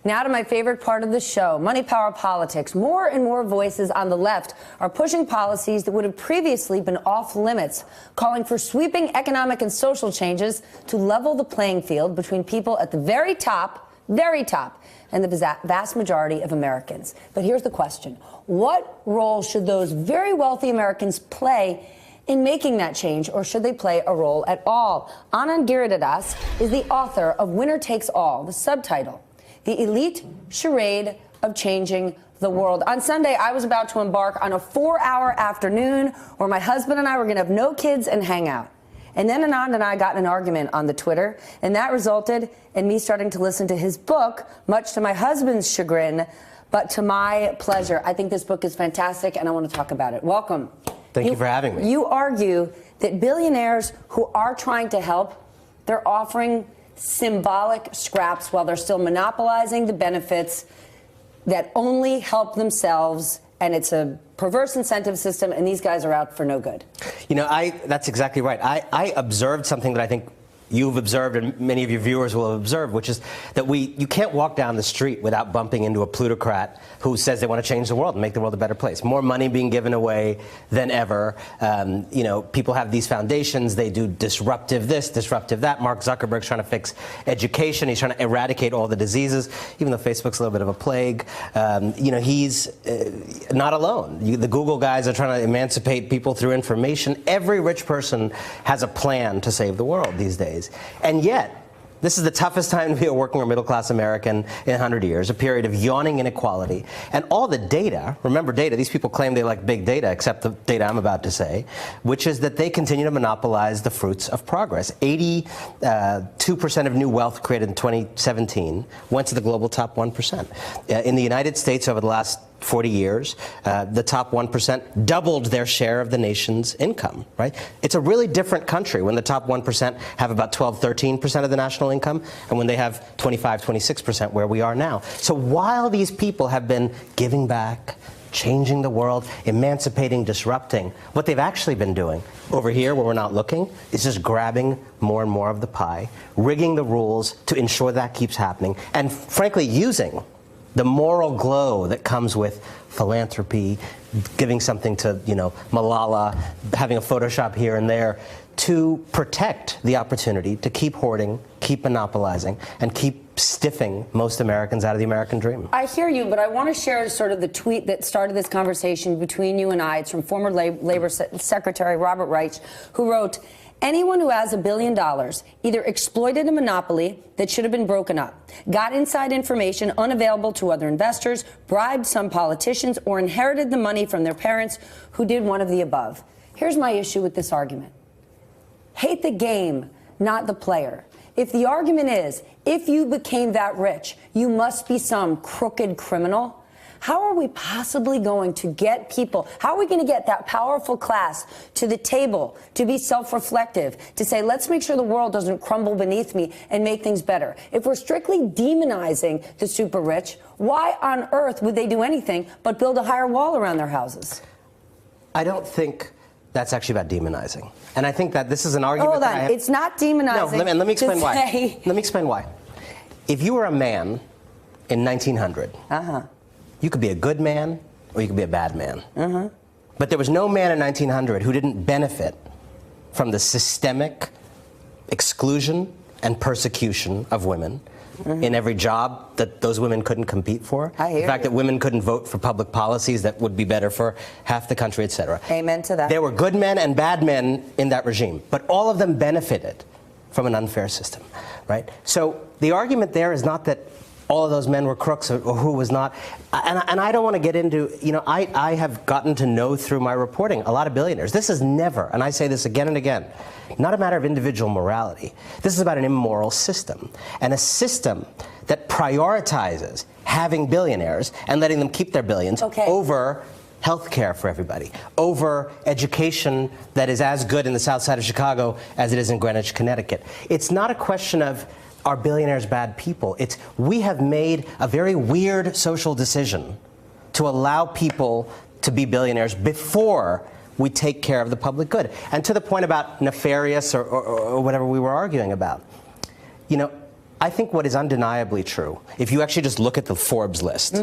Now to my favorite part of the show, Money Power Politics. More and more voices on the left are pushing policies that would have previously been off limits, calling for sweeping economic and social changes to level the playing field between people at the very top, and the vast majority of Americans. But here's the question. What role should those very wealthy Americans play in making that change, or should they play a role at all? Anand Giridharadas is the author of Winner Takes All, the subtitle, The Elite Charade of Changing the World. On Sunday, I was about to embark on a 4-hour afternoon where my husband and I were going to have no kids and hang out. And then Anand and I got in an argument on the Twitter, and that resulted in me starting to listen to his book, much to my husband's chagrin, but to my pleasure. I think this book is fantastic, and I want to talk about it. Welcome. Thank you for having me. You argue that billionaires who are trying to help, they're offering symbolic scraps while they're still monopolizing the benefits that only help themselves, and it's a perverse incentive system, and these guys are out for no good. You know, that's exactly right. I observed something that I think you've observed and many of your viewers will have observed, which is that you can't walk down the street without bumping into a plutocrat who says they want to change the world and make the world a better place. More money being given away than ever. You know, people have these foundations. They do disruptive this, disruptive that. Mark Zuckerberg's trying to fix education. He's trying to eradicate all the diseases, even though Facebook's a little bit of a plague. You know, he's not alone. The Google guys are trying to emancipate people through information. Every rich person has a plan to save the world these days. And yet, this is the toughest time to be a working or middle-class American in 100 years, a period of yawning inequality. And all the data, remember data, these people claim they like big data, except the data I'm about to say, which is that they continue to monopolize the fruits of progress. 82% of new wealth created in 2017 went to the global top 1%. In the United States over the last 40 years, the top 1% doubled their share of the nation's income, right? It's a really different country when the top 1% have about 12, 13% of the national income, and when they have 25, 26% where we are now. So while these people have been giving back, changing the world, emancipating, disrupting, what they've actually been doing over here where we're not looking is just grabbing more and more of the pie, rigging the rules to ensure that keeps happening, and frankly using the moral glow that comes with philanthropy, giving something to, you know, Malala, having a Photoshop here and there, to protect the opportunity to keep hoarding, keep monopolizing, and keep stiffing most Americans out of the American dream. I hear you, but I want to share sort of the tweet that started this conversation between you and I. It's from former Labor Secretary Robert Reich, who wrote, "Anyone who has $1 billion either exploited a monopoly that should have been broken up, got inside information unavailable to other investors, bribed some politicians, or inherited the money from their parents who did one of the above." Here's my issue with this argument. Hate the game, not the player. If the argument is, if you became that rich, you must be some crooked criminal, how are we possibly going to get people, how are we going to get that powerful class to the table to be self-reflective, to say, let's make sure the world doesn't crumble beneath me and make things better? If we're strictly demonizing the super rich, why on earth would they do anything but build a higher wall around their houses? I don't think that's actually about demonizing. And I think that this is an argument. Hold on, it's not demonizing. No, let me explain why. Let me explain why. If you were a man in 1900, you could be a good man or you could be a bad man. But there was no man in 1900 who didn't benefit from the systemic exclusion and persecution of women in every job that those women couldn't compete for. The fact that women couldn't vote for public policies that would be better for half the country, etc. Amen to that. There were good men and bad men in that regime, but all of them benefited from an unfair system, right? So the argument there is not that all of those men were crooks or who was not. And I don't want to get into, you know, I have gotten to know through my reporting a lot of billionaires. This is never, and I say this again and again, not a matter of individual morality. This is about an immoral system, and a system that prioritizes having billionaires and letting them keep their billions over health care for everybody, over education that is as good in the south side of Chicago as it is in Greenwich, Connecticut. It's not a question of are billionaires bad people? It's we have made a very weird social decision to allow people to be billionaires before we take care of the public good. And to the point about nefarious or whatever we were arguing about, you know, I think what is undeniably true, if you actually just look at the Forbes list,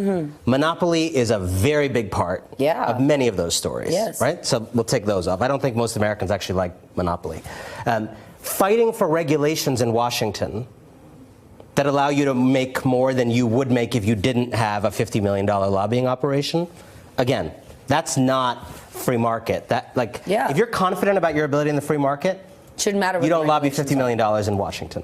monopoly is a very big part of many of those stories, right? So we'll take those off. I don't think most Americans actually like monopoly. Fighting for regulations in Washington that allow you to make more than you would make if you didn't have a $50 million lobbying operation, again, that's not free market. If you're confident about your ability in the free market, shouldn't matter. You don't lobby $50 million in Washington.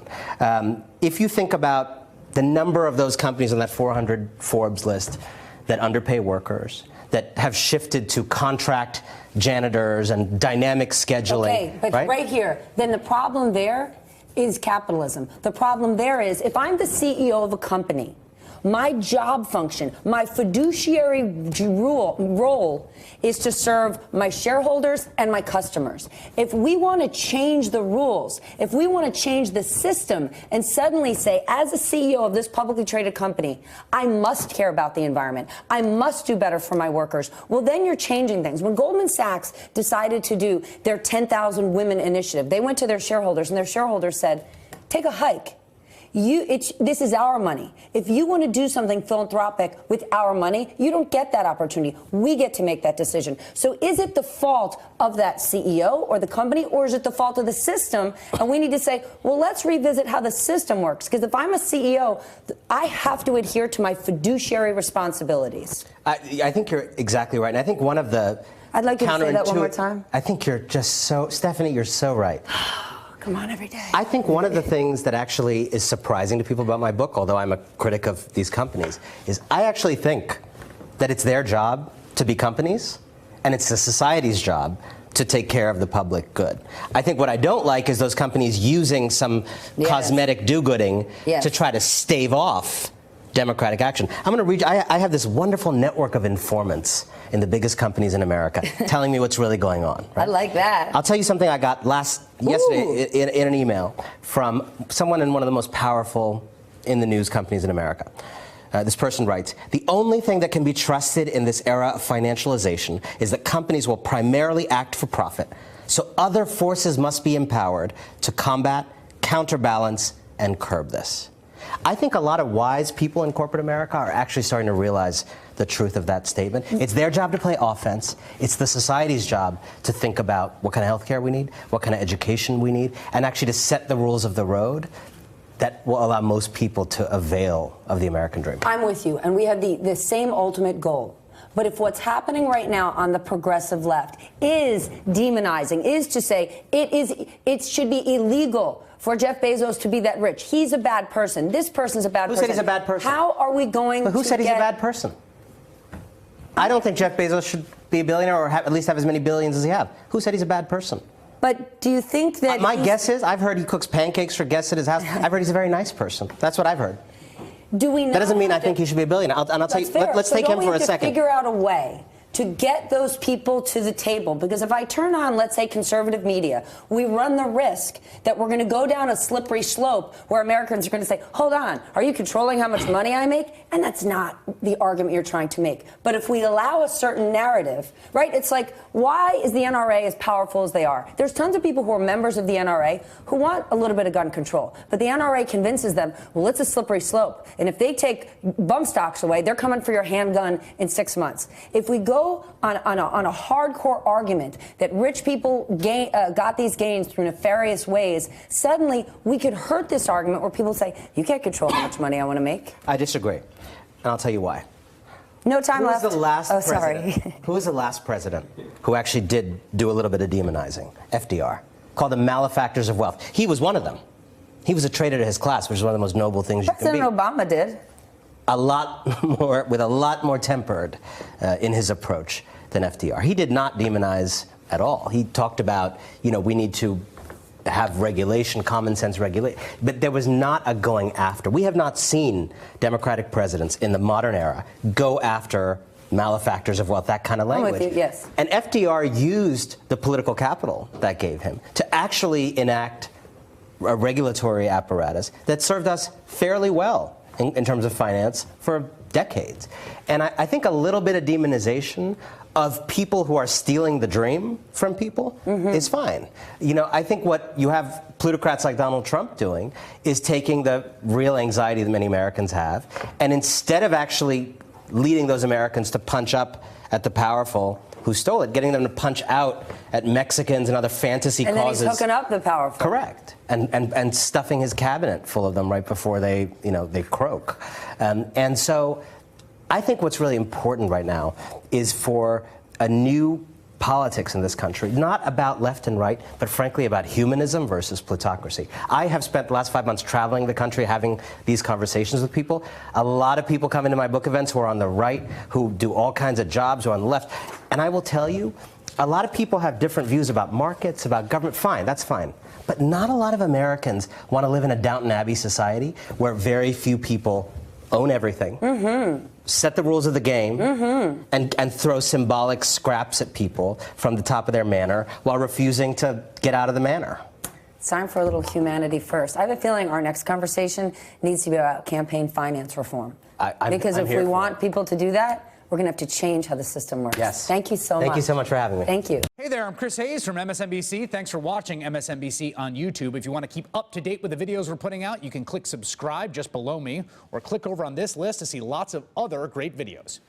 If you think about the number of those companies on that 400 Forbes list that underpay workers, that have shifted to contract janitors and dynamic scheduling. Okay, but right here, then the problem there is capitalism. The problem there is if I'm the CEO of a company, my job function, my fiduciary role is to serve my shareholders and my customers. If we want to change the rules, if we want to change the system and suddenly say, as a CEO of this publicly traded company, I must care about the environment, I must do better for my workers, well, then you're changing things. When Goldman Sachs decided to do their 10,000 Women initiative, they went to their shareholders and their shareholders said, take a hike. This is our money. If you want to do something philanthropic with our money, you don't get that opportunity. We get to make that decision. So is it the fault of that CEO or the company, or is it the fault of the system? And we need to say, well, let's revisit how the system works. Because if I'm a CEO, I have to adhere to my fiduciary responsibilities. I think you're exactly right. And I think one of the I'd like you to say that one more time. I think you're just so, Stephanie, you're so right. Come on every day. I think one of the things that actually is surprising to people about my book, although I'm a critic of these companies, is I actually think that it's their job to be companies, and it's the society's job to take care of the public good. I think what I don't like is those companies using some cosmetic do-gooding to try to stave off democratic action. I'm going to read. I have this wonderful network of informants in the biggest companies in America telling me what's really going on. Right? I like that. I'll tell you something I got yesterday in an email from someone in one of the most powerful in the news companies in America. This person writes, the only thing that can be trusted in this era of financialization is that companies will primarily act for profit. So other forces must be empowered to combat, counterbalance, and curb this. I think a lot of wise people in corporate America are actually starting to realize the truth of that statement. It's their job to play offense. It's the society's job to think about what kind of health care we need, what kind of education we need, and actually to set the rules of the road that will allow most people to avail of the American dream. I'm with you, and we have the same ultimate goal. But if what's happening right now on the progressive left is demonizing, is to say it should be illegal for Jeff Bezos to be that rich. He's a bad person. This person's a bad person. Who said he's a bad person? How are we going to Who said he's a bad person? I don't think Jeff Bezos should be a billionaire or at least have as many billions as he has. Who said he's a bad person? But do you think that my guess is, I've heard he cooks pancakes for guests at his house. I've heard he's a very nice person. That's what I've heard. Do we not That doesn't mean I think he should be a billionaire. And I'll tell you, let's take him for a second. Figure out a way to get those people to the table. Because if I turn on, let's say, conservative media, we run the risk that we're going to go down a slippery slope where Americans are going to say, hold on, are you controlling how much money I make? And that's not the argument you're trying to make. But if we allow a certain narrative, right, it's like, why is the NRA as powerful as they are? There's tons of people who are members of the NRA who want a little bit of gun control. But the NRA convinces them, well, it's a slippery slope. And if they take bump stocks away, they're coming for your handgun in 6 months. If we go on a hardcore argument that rich people got these gains through nefarious ways, suddenly we could hurt this argument where people say, you can't control how much money I want to make. I disagree. And I'll tell you why. No time left. Who was the last president? Sorry. Who was the last president who actually did do a little bit of demonizing? FDR. Called them malefactors of wealth. He was one of them. He was a traitor to his class, which is one of the most noble things you can be. President Obama did. A lot more tempered in his approach than FDR. He did not demonize at all. He talked about, we need to have regulation, common sense regulation, but there was not a going after. We have not seen Democratic presidents in the modern era go after malefactors of wealth, that kind of language. I'm with you, yes. And FDR used the political capital that gave him to actually enact a regulatory apparatus that served us fairly well in terms of finance for decades. And I think a little bit of demonization of people who are stealing the dream from people is fine. You know, I think what you have plutocrats like Donald Trump doing is taking the real anxiety that many Americans have, and instead of actually leading those Americans to punch up at the powerful who stole it, getting them to punch out at Mexicans and other fantasy and causes. And then he's hooking up the powerful. Correct. And stuffing his cabinet full of them right before they croak. And so I think what's really important right now is for a new politics in this country, not about left and right, but frankly about humanism versus plutocracy. I have spent the last 5 months traveling the country, having these conversations with people. A lot of people come into my book events who are on the right, who do all kinds of jobs, who are on the left. And I will tell you, a lot of people have different views about markets, about government. Fine, that's fine. But not a lot of Americans want to live in a Downton Abbey society where very few people own everything, set the rules of the game, and throw symbolic scraps at people from the top of their manor while refusing to get out of the manor. It's time for a little humanity first. I have a feeling our next conversation needs to be about campaign finance reform. Because if we want people to do that, we're going to have to change how the system works. Yes. Thank you so much. Thank you so much for having me. Thank you. Hey there, I'm Chris Hayes from MSNBC. Thanks for watching MSNBC on YouTube. If you want to keep up to date with the videos we're putting out, you can click subscribe just below me or click over on this list to see lots of other great videos.